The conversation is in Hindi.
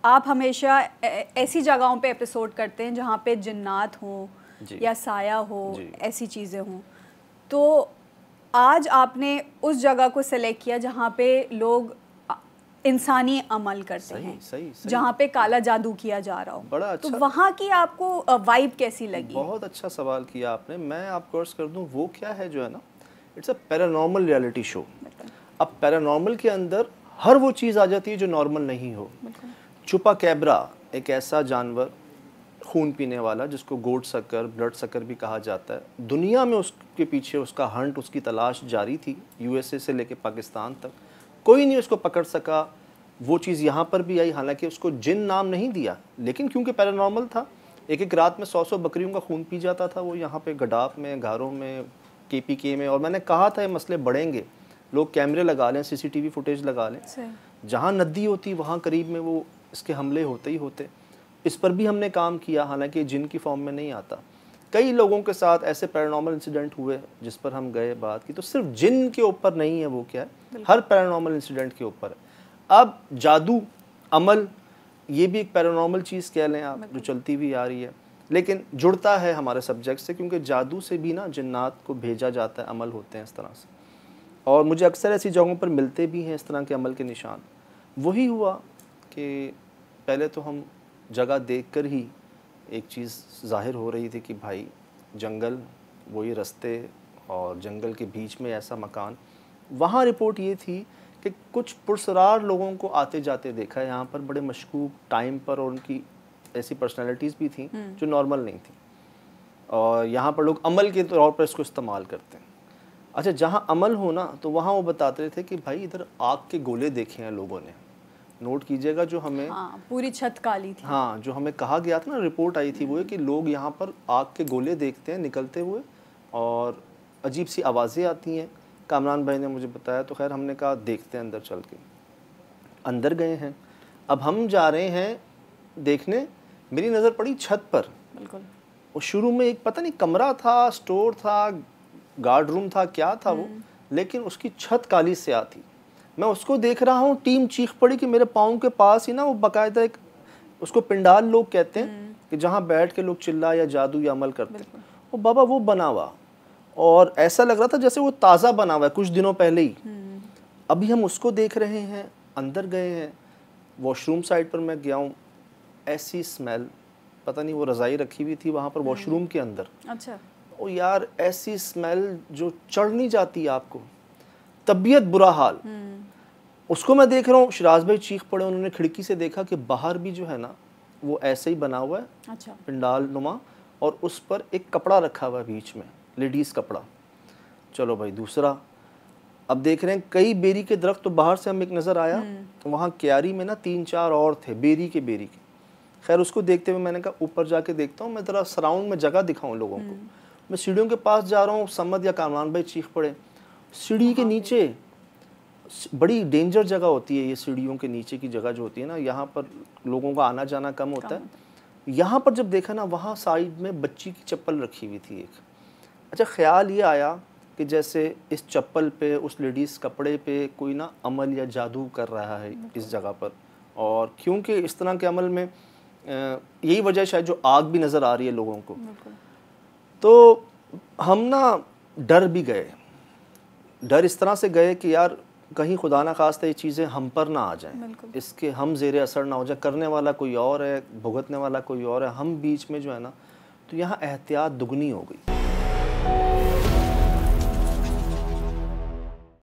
आप हमेशा ऐसी जगहों पे एपिसोड करते हैं जहाँ पे जिन्नात हों या साया हो, ऐसी चीज़ें हों, तो आज आपने उस जगह को सेलेक्ट किया जहाँ पे लोग इंसानी अमल करते हैं, जहाँ पे काला जादू किया जा रहा हो। बड़ा अच्छा। तो वहाँ की आपको वाइब कैसी लगी? बहुत अच्छा सवाल किया आपने। मैं आपको अर्ज कर दूँ, वो क्या है जो है ना, it's a paranormal reality show. अब पैरानॉर्मल के अंदर हर वो चीज़ आ जाती है जो नॉर्मल नहीं हो। छुपा कैबरा एक ऐसा जानवर, खून पीने वाला, जिसको गोट सकर, ब्लड सकर भी कहा जाता है, दुनिया में उसके पीछे उसका हंट, उसकी तलाश जारी थी, यूएसए से लेके पाकिस्तान तक। कोई नहीं उसको पकड़ सका। वो चीज़ यहाँ पर भी आई, हालांकि उसको जिन नाम नहीं दिया, लेकिन क्योंकि पैरानॉर्मल था। एक एक रात में 100-100 बकरियों का खून पी जाता था वो, यहाँ पे गडाफ में, घारों में, केपीके में। और मैंने कहा था ये मसले बढ़ेंगे, लोग कैमरे लगा लें, सीसीटीवी फुटेज लगा लें, जहाँ नदी होती वहाँ करीब में वो इसके हमले होते ही होते। इस पर भी हमने काम किया, हालांकि जिन की फॉर्म में नहीं आता। कई लोगों के साथ ऐसे पैरानॉर्मल इंसिडेंट हुए जिस पर हम गए, बात की। तो सिर्फ जिन के ऊपर नहीं है वो, क्या है, हर पैरानॉर्मल इंसिडेंट के ऊपर है। अब जादू, अमल, ये भी एक पैरानॉर्मल चीज़ कह लें आप, जो चलती हुई आ रही है, लेकिन जुड़ता है हमारे सब्जेक्ट से, क्योंकि जादू से भी ना जिन्नात को भेजा जाता है, अमल होते हैं इस तरह से। और मुझे अक्सर ऐसी जगहों पर मिलते भी हैं इस तरह के अमल के निशान। वही हुआ कि पहले तो हम जगह देखकर ही एक चीज़ ज़ाहिर हो रही थी कि भाई जंगल, वही रास्ते और जंगल के बीच में ऐसा मकान। वहाँ रिपोर्ट ये थी कि कुछ पुरसरार लोगों को आते जाते देखा है यहाँ पर, बड़े मशकूक टाइम पर, और उनकी ऐसी पर्सनैलिटीज़ भी थी जो नॉर्मल नहीं थी। और यहाँ पर लोग अमल के तौर पर इसको इस्तेमाल करते हैं। अच्छा, जहाँ अमल हो ना, तो वहाँ वो बताते थे कि भाई इधर आग के गोले देखे हैं लोगों ने। नोट कीजिएगा, जो हमें पूरी छत काली थी। हाँ, जो हमें कहा गया था ना, रिपोर्ट आई थी, वो है कि लोग यहाँ पर आग के गोले देखते हैं निकलते हुए, और अजीब सी आवाज़ें आती हैं। कामरान भाई ने मुझे बताया, तो खैर हमने कहा देखते हैं अंदर चल के। अंदर गए हैं। अब हम जा रहे हैं देखने, मेरी नज़र पड़ी छत पर। बिल्कुल। वो शुरू में एक पता नहीं कमरा था, स्टोर था, गार्ड रूम था, क्या था वो, लेकिन उसकी छत काली से आती। मैं उसको देख रहा हूँ, टीम चीख पड़ी कि मेरे पाँव के पास ही ना वो बाकायदा एक, उसको पिंडाल लोग कहते हैं, कि जहाँ बैठ के लोग चिल्ला या जादू या अमल करते हैं। वो बाबा वो बना हुआ, और ऐसा लग रहा था जैसे वो ताज़ा बना हुआ है कुछ दिनों पहले ही। अभी हम उसको देख रहे हैं। अंदर गए हैं, वॉशरूम साइड पर मैं गया हूँ, ऐसी स्मेल, पता नहीं वो रज़ाई रखी हुई थी वहाँ पर वॉशरूम के अंदर। अच्छा। ओ यार, ऐसी स्मेल जो चढ़ नहीं जाती आपको, तबीयत बुरा हाल। उसको मैं देख रहा हूँ, शिराज भाई चीख पड़े, उन्होंने खिड़की से देखा कि बाहर भी जो है ना वो ऐसे ही बना हुआ है। अच्छा। पिंडाल नुमा, और उस पर एक कपड़ा रखा हुआ है बीच में, लेडीज़ कपड़ा। चलो भाई दूसरा, अब देख रहे हैं कई बेरी के दरख्त, तो बाहर से हम एक नज़र आया, तो वहाँ क्यारी में ना 3-4 और थे, बेरी के। खैर उसको देखते हुए मैंने कहा ऊपर जाके देखता हूँ, मैं ज़रा सराउंड में जगह दिखाऊँ लोगों को। मैं सीढ़ियों के पास जा रहा हूँ, समद या कामरान भाई चीख पड़े, सीढ़ी के नीचे, बड़ी डेंजर जगह होती है ये, सीढ़ियों के नीचे की जगह जो होती है ना, यहाँ पर लोगों का आना जाना कम होता है। यहाँ पर जब देखा ना, वहाँ साइड में बच्ची की चप्पल रखी हुई थी एक। अच्छा, ख्याल ये आया कि जैसे इस चप्पल पे, उस लेडीज़ कपड़े पे कोई ना अमल या जादू कर रहा है इस जगह पर। और क्योंकि इस तरह के अमल में यही वजह शायद जो आग भी नज़र आ रही है लोगों को, तो हम ना डर भी गए। डर इस तरह से गए कि यार कहीं खुदा ना खास्ता ये चीज़ें हम पर ना आ जाएं, इसके हम ज़ेरे असर ना हो जाए। करने वाला कोई और है, भुगतने वाला कोई और है, हम बीच में जो है ना, तो यहाँ एहतियात दुगनी हो गई।